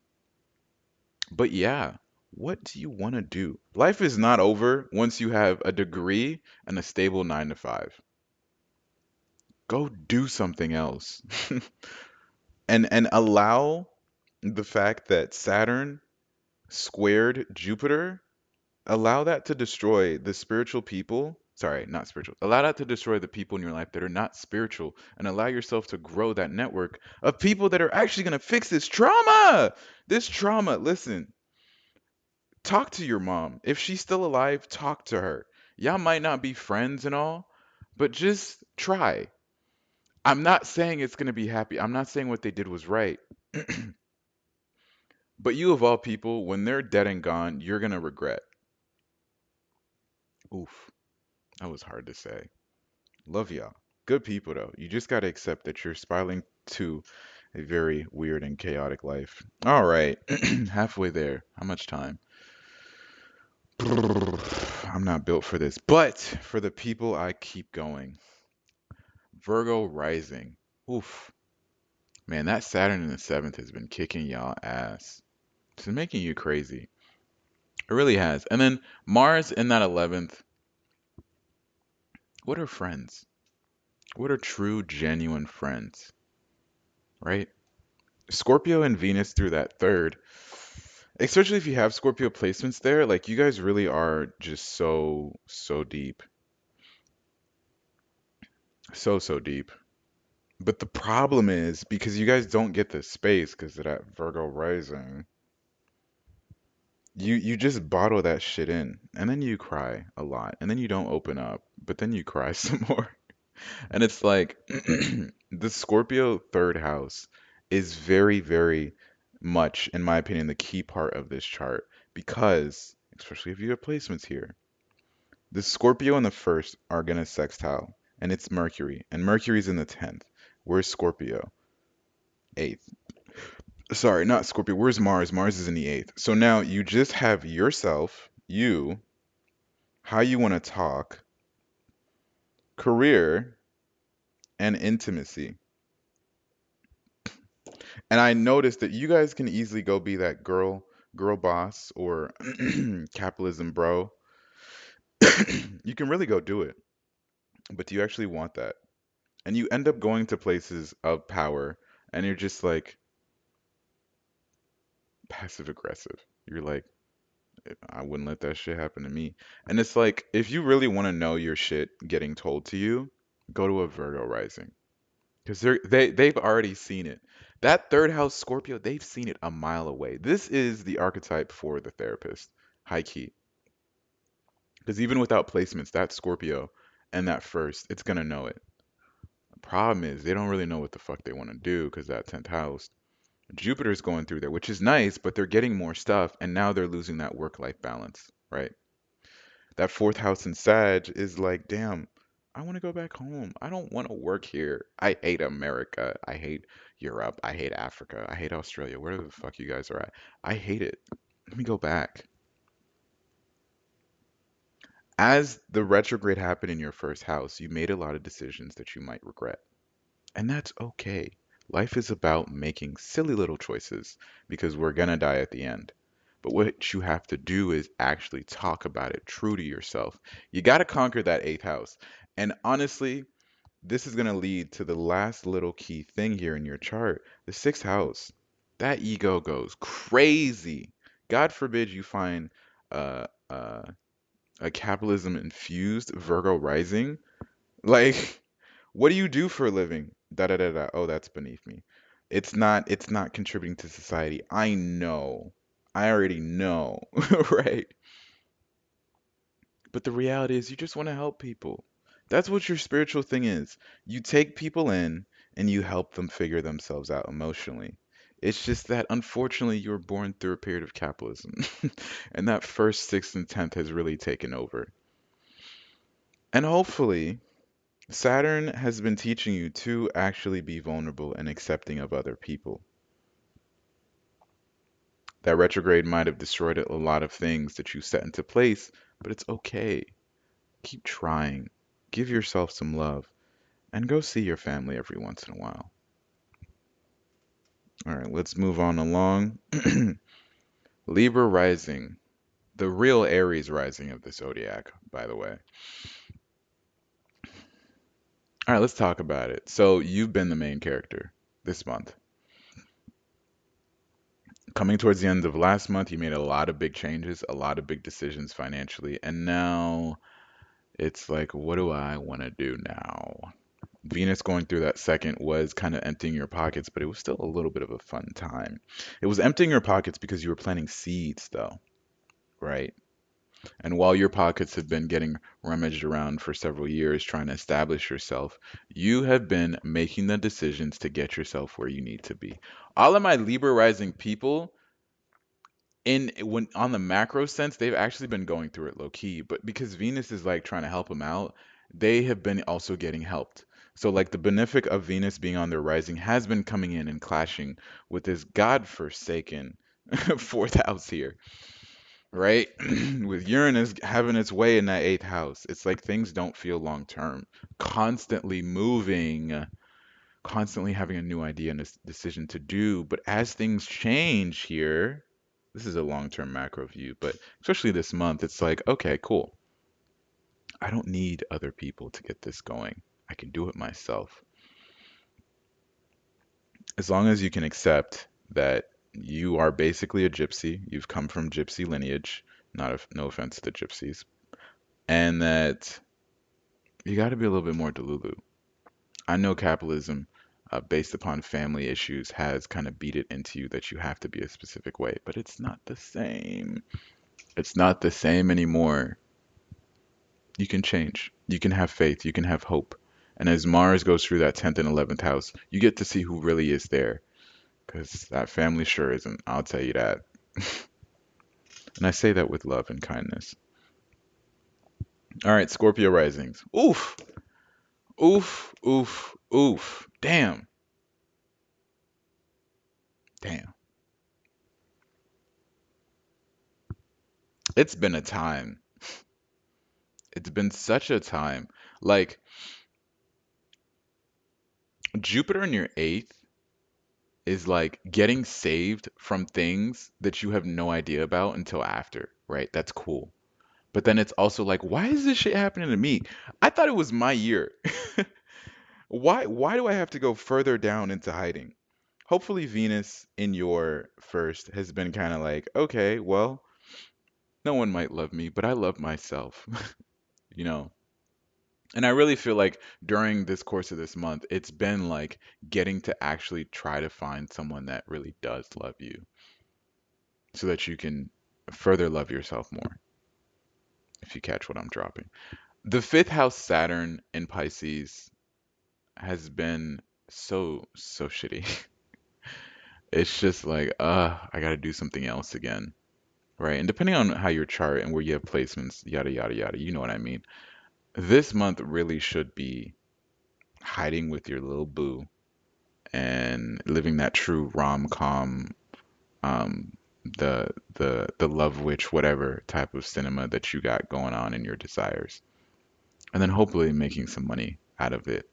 But yeah, what do you want to do? Life is not over once you have a degree and a stable 9 to 5. Go do something else. And allow the fact that Saturn squared Jupiter, allow that to destroy the spiritual people. Sorry, not spiritual. Allow that to destroy the people in your life that are not spiritual and allow yourself to grow that network of people that are actually going to fix this trauma. This trauma, listen, talk to your mom. If she's still alive, talk to her. Y'all might not be friends and all, but just try. I'm not saying it's going to be happy. I'm not saying what they did was right. But you, of all people, when they're dead and gone, you're going to regret. Oof, that was hard to say. Love y'all. Good people, though. You just got to accept that you're spiraling to a very weird and chaotic life. All right, halfway there. How much time? I'm not built for this, but for the people, I keep going. Virgo rising. Oof. Man, that Saturn in the seventh has been kicking y'all ass. It's been making you crazy. It really has. And then Mars in that 11th. What are friends? What are true, genuine friends? Right? Scorpio and Venus through that third. Especially if you have Scorpio placements there, like you guys really are just so, so deep. So, so deep. But the problem is because you guys don't get the space because of that Virgo rising. you just bottle that shit in, and then you cry a lot, and then you don't open up, but then you cry some more. And it's like the Scorpio third house is very, very much, in my opinion, the key part of this chart because, especially if you have placements here, the Scorpio and the first are gonna sextile, and it's Mercury, and Mercury's in the 10th. Where's Scorpio? 8th. Sorry, not Scorpio. Where's Mars? Mars is in the 8th. So now you just have yourself, you, how you want to talk, career, and intimacy. And I noticed that you guys can easily go be that girl boss or capitalism bro. You can really go do it. But do you actually want that? And you end up going to places of power and you're just like passive aggressive. You're like, I wouldn't let that shit happen to me. And it's like, if you really want to know your shit getting told to you, go to a Virgo rising. Because they've already seen it. That third house Scorpio, they've seen it a mile away. This is the archetype for the therapist, high key. Because even without placements, that Scorpio and that first, it's gonna know it. The problem is they don't really know what the fuck they want to do because that 10th house, Jupiter's going through there, which is nice, but they're getting more stuff and now they're losing that work-life balance, right? That fourth house in Sag is like, damn, I want to go back home. I don't want to work here. I hate America. I hate Europe. I hate Africa. I hate Australia. Wherever the fuck you guys are at. I hate it. Let me go back. As the retrograde happened in your first house, you made a lot of decisions that you might regret. And that's okay. Life is about making silly little choices because we're gonna die at the end. But what you have to do is actually talk about it true to yourself. You got to conquer that eighth house. And honestly, this is going to lead to the last little key thing here in your chart, the sixth house. That ego goes crazy. God forbid you find uh, uh, a capitalism infused Virgo rising. Like, what do you do for a living? Da da da da. Oh, that's beneath me. It's not contributing to society. I know. I already know, right? But the reality is you just want to help people. That's what your spiritual thing is. You take people in and you help them figure themselves out emotionally. It's just that unfortunately you were born through a period of capitalism. And that first, sixth, and tenth has really taken over. And hopefully, Saturn has been teaching you to actually be vulnerable and accepting of other people. That retrograde might have destroyed a lot of things that you set into place, but it's okay. Keep trying. Give yourself some love and go see your family every once in a while. All right, let's move on along. Libra rising, the real Aries rising of the zodiac, by the way. All right, let's talk about it. So, you've been the main character this month. Coming towards the end of last month, you made a lot of big changes, a lot of big decisions financially, and now it's like, what do I want to do now? Venus going through that second was kind of emptying your pockets, but it was still a little bit of a fun time. It was emptying your pockets because you were planting seeds, though, right? And while your pockets have been getting rummaged around for several years trying to establish yourself, you have been making the decisions to get yourself where you need to be. All of my Libra rising people, in when on the macro sense, they've actually been going through it low key, but because Venus is like trying to help them out, they have been also getting helped. So like the benefic of Venus being on their rising has been coming in and clashing with this godforsaken fourth house here, right? With Uranus having its way in that eighth house. It's like things don't feel long term. Constantly moving, constantly having a new idea and a decision to do. But as things change here, this is a long-term macro view, but especially this month, it's like, okay, cool. I don't need other people to get this going. I can do it myself. As long as you can accept that you are basically a gypsy, you've come from gypsy lineage, no offense to the gypsies, and that you got to be a little bit more delulu. I know capitalism based upon family issues has kind of beat it into you that you have to be a specific way, but it's not the same. It's not the same anymore. You can change. You can have faith. You can have hope. And as Mars goes through that 10th and 11th house, you get to see who really is there. Because that family sure isn't. I'll tell you that. And I say that with love and kindness. All right, Scorpio risings. Oof. Oof. Oof. Oof. Damn. Damn. It's been a time. It's been such a time. Like, Jupiter in your eighth is like getting saved from things that you have no idea about until after, right? That's cool. But then it's also like, why is this shit happening to me? I thought it was my year. Why do I have to go further down into hiding? Hopefully Venus in your first has been kind of like, okay, well, no one might love me, but I love myself, you know. And I really feel like during this course of this month, it's been like getting to actually try to find someone that really does love you so that you can further love yourself more, if you catch what I'm dropping. The fifth house Saturn in Pisces has been so shitty. It's just like, I gotta do something else again, right? And depending on how your chart and where you have placements, yada yada yada, you know what I mean. This month really should be hiding with your little boo and living that true rom-com, um, the love witch, whatever type of cinema that you got going on in your desires, and then hopefully making some money out of it.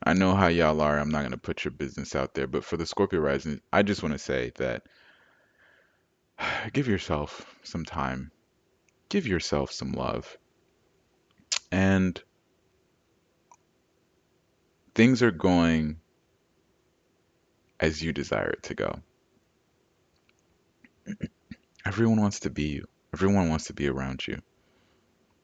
I know how y'all are. I'm not gonna put your business out there, but for the Scorpio rising, I just want to say that give yourself some time, give yourself some love, and things are going as you desire it to go. Everyone wants to be you. Everyone wants to be around you.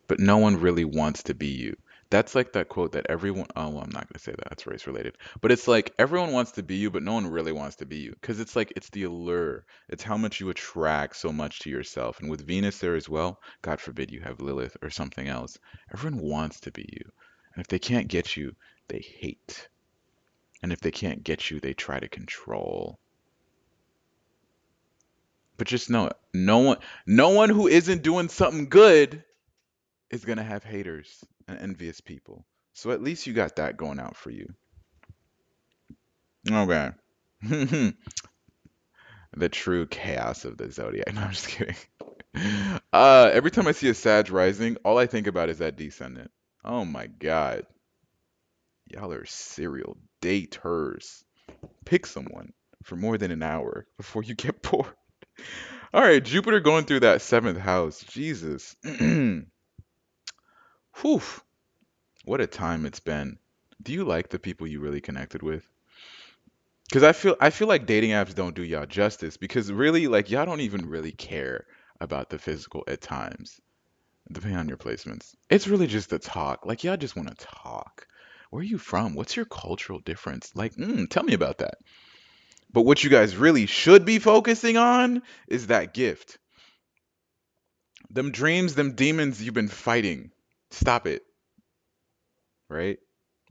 But no one really wants to be you. That's like that quote that everyone, oh, well, I'm not going to say that. That's race related. But it's like everyone wants to be you, but no one really wants to be you. Because it's like, it's the allure. It's how much you attract so much to yourself. And with Venus there as well, God forbid you have Lilith or something else. Everyone wants to be you. And if they can't get you, they hate. And if they can't get you, they try to control. But just know it. No one who isn't doing something good is gonna have haters and envious people. So at least you got that going out for you. Okay. The true chaos of the zodiac. No, I'm just kidding. Every time I see a Sag rising, all I think about is that descendant. Oh my God. Y'all are serial daters. Pick someone for more than an hour before you get bored. All right, Jupiter going through that seventh house. Jesus. Whew. What a time it's been. Do you like the people you really connected with? Because I feel like dating apps don't do y'all justice because really like y'all don't even really care about the physical at times, depending on your placements. It's really just the talk. Like y'all just want to talk. Where are you from? What's your cultural difference? Like, tell me about that. But what you guys really should be focusing on is that gift. Them dreams, them demons you've been fighting. Stop it, right?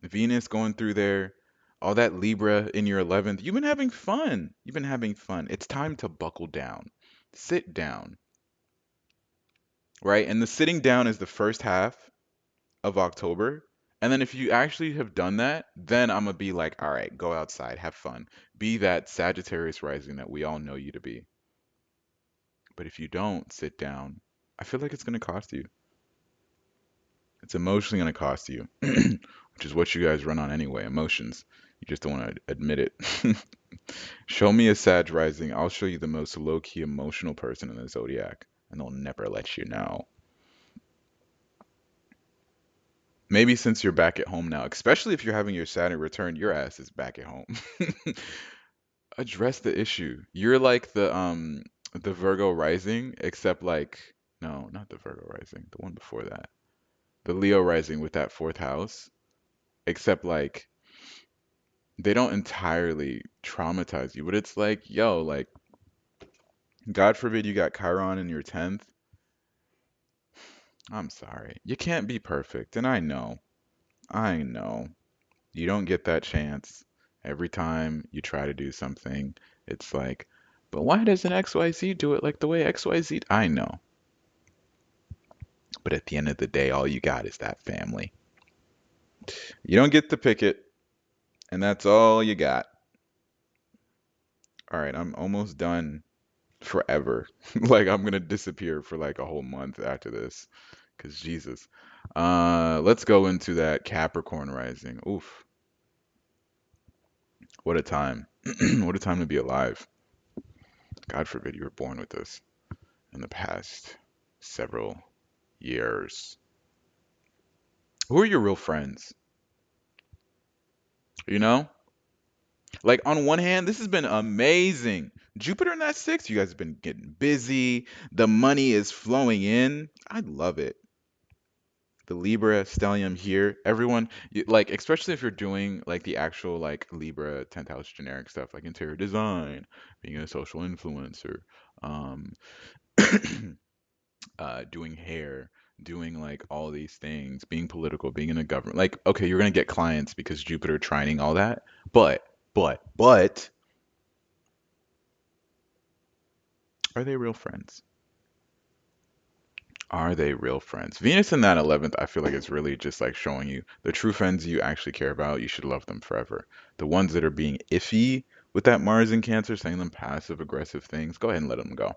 Venus going through there, all that Libra in your 11th. You've been having fun. You've been having fun. It's time to buckle down. Sit down, right? And the sitting down is the first half of October. And then if you actually have done that, then I'm gonna be like, all right, go outside, have fun. Be that Sagittarius rising that we all know you to be. But if you don't sit down, I feel like it's gonna cost you. It's emotionally gonna cost you, which is what you guys run on anyway, emotions. You just don't want to admit it. Show me a Sag rising. I'll show you the most low-key emotional person in the zodiac, and they'll never let you know. Maybe since you're back at home now, especially if you're having your Saturn return, your ass is back at home. Address the issue. You're like the Virgo rising, except like no, not the Virgo rising, the one before that. The Leo rising with that fourth house, except like they don't entirely traumatize you, but it's like, yo, like, God forbid you got Chiron in your 10th. I'm sorry. You can't be perfect. And I know. You don't get that chance every time you try to do something. It's like, but why doesn't XYZ do it like the way XYZ? I know. But at the end of the day, all you got is that family. You don't get to pick it, and that's all you got. All right, I'm almost done forever. Like I'm gonna disappear for like a whole month after this, because Jesus. Let's go into that Capricorn rising. Oof, what a time. What a time to be alive. God forbid you were born with this in the past several years. Who are your real friends? You know? Like on one hand, this has been amazing. Jupiter in that six, you guys have been getting busy. The money is flowing in. I love it. The Libra stellium here, everyone, like especially if you're doing like the actual like Libra 10th house generic stuff like interior design, being a social influencer, um, doing hair, doing like all these things, being political, being in a government. Like, okay, you're gonna get clients because Jupiter trining all that, but, but, are they real friends? Are they real friends? Venus in that 11th, I feel like it's really just like showing you the true friends you actually care about. You should love them forever. The ones that are being iffy with that Mars in Cancer, saying them passive aggressive things, go ahead and let them go.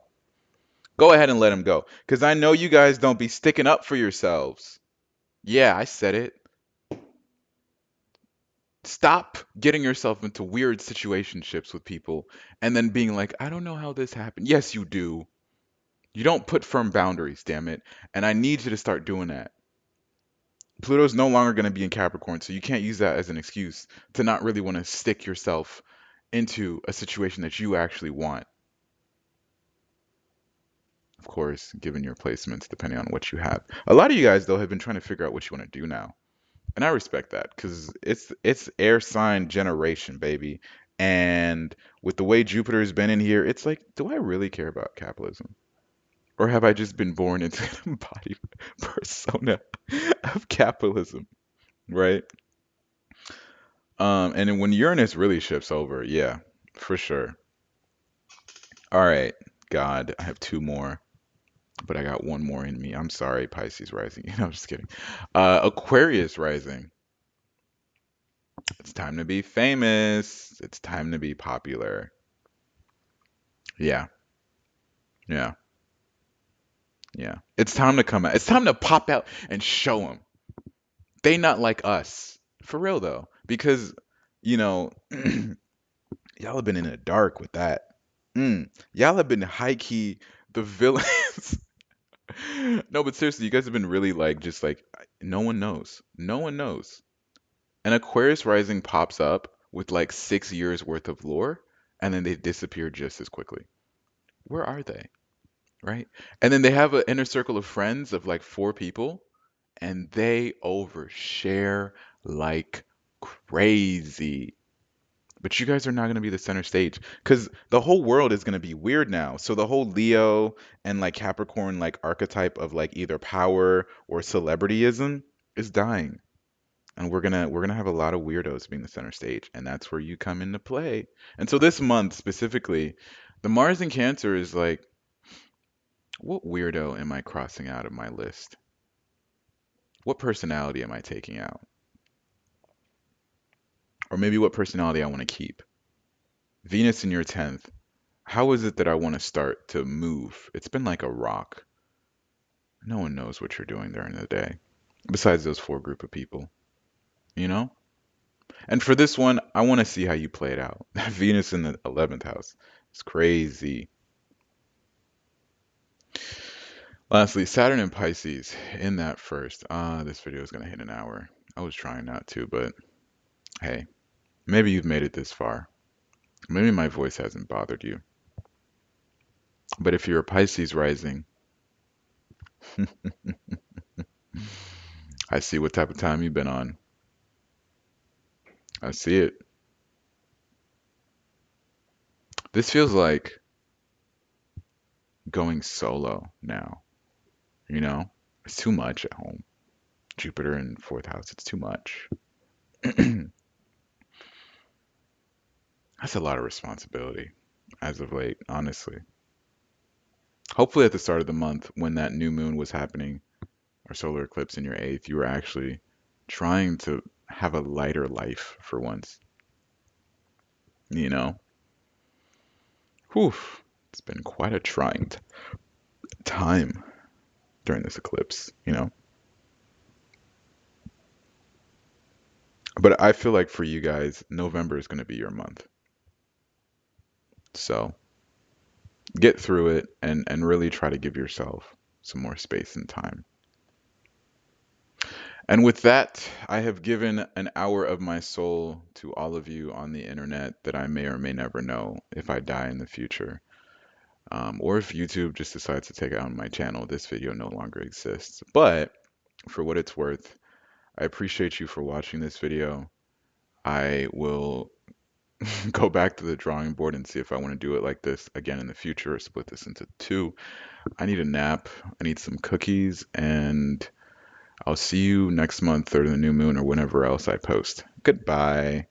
Go ahead and let them go. Because I know you guys don't be sticking up for yourselves. Yeah, I said it. Stop getting yourself into weird situationships with people and then being like, I don't know how this happened. Yes, you do. You don't put firm boundaries, damn it. And I need you to start doing that. Pluto's no longer going to be in Capricorn, so you can't use that as an excuse to not really want to stick yourself into a situation that you actually want. Of course, given your placements, depending on what you have. A lot of you guys, though, have been trying to figure out what you want to do now. And I respect that because it's air sign generation, baby. And with the way Jupiter's been in here, it's like, do I really care about capitalism? Or have I just been born into an embodied persona of capitalism, right? And then when Uranus really shifts over, yeah, for sure. All right, God, I have two more, but I got one more in me. I'm sorry, Pisces rising. I'm just kidding. Aquarius rising. It's time to be famous. It's time to be popular. Yeah, yeah, yeah. It's time to come out. It's time to pop out and show them. They not like us. For real though, because you know, y'all have been in the dark with that. Y'all have been high key the villains. No, but seriously, you guys have been really like just like no one knows. No one knows. An Aquarius rising pops up with like 6 years worth of lore, and then they disappear just as quickly. Where are they? Right? And then they have an inner circle of friends of like four people, and they overshare like crazy. But you guys are not going to be the center stage because the whole world is going to be weird now. So the whole Leo and like Capricorn like archetype of like either power or celebrityism is dying. And we're gonna have a lot of weirdos being the center stage, and that's where you come into play. And so this month specifically, the Mars in Cancer is like, what weirdo am I crossing out of my list? What personality am I taking out? Or maybe what personality I want to keep? Venus in your 10th. How is it that I want to start to move? It's been like a rock. No one knows what you're doing during the day, besides those four group of people, you know? And for this one, I want to see how you play it out. Venus in the 11th house. It's crazy. Lastly, Saturn and Pisces in that first. This video is going to hit an hour. I was trying not to, but hey, maybe you've made it this far. Maybe my voice hasn't bothered you. But if you're a Pisces rising, I see what type of time you've been on. I see it. This feels like going solo now, you know? It's too much at home. Jupiter in fourth house, it's too much. That's a lot of responsibility as of late, honestly. Hopefully, at the start of the month, when that new moon was happening, or solar eclipse in your eighth, you were actually trying to have a lighter life for once, you know? Whew, it's been quite a trying time during this eclipse, you know? But I feel like for you guys, November is going to be your month. So get through it and really try to give yourself some more space and time. And with that, I have given an hour of my soul to all of you on the internet that I may or may never know if I die in the future. Or if YouTube just decides to take out my channel, this video no longer exists. But for what it's worth, I appreciate you for watching this video. I will go back to the drawing board and see if I want to do it like this again in the future or split this into two. I need a nap, I need some cookies, and I'll see you next month or the new moon or whenever else I post. Goodbye.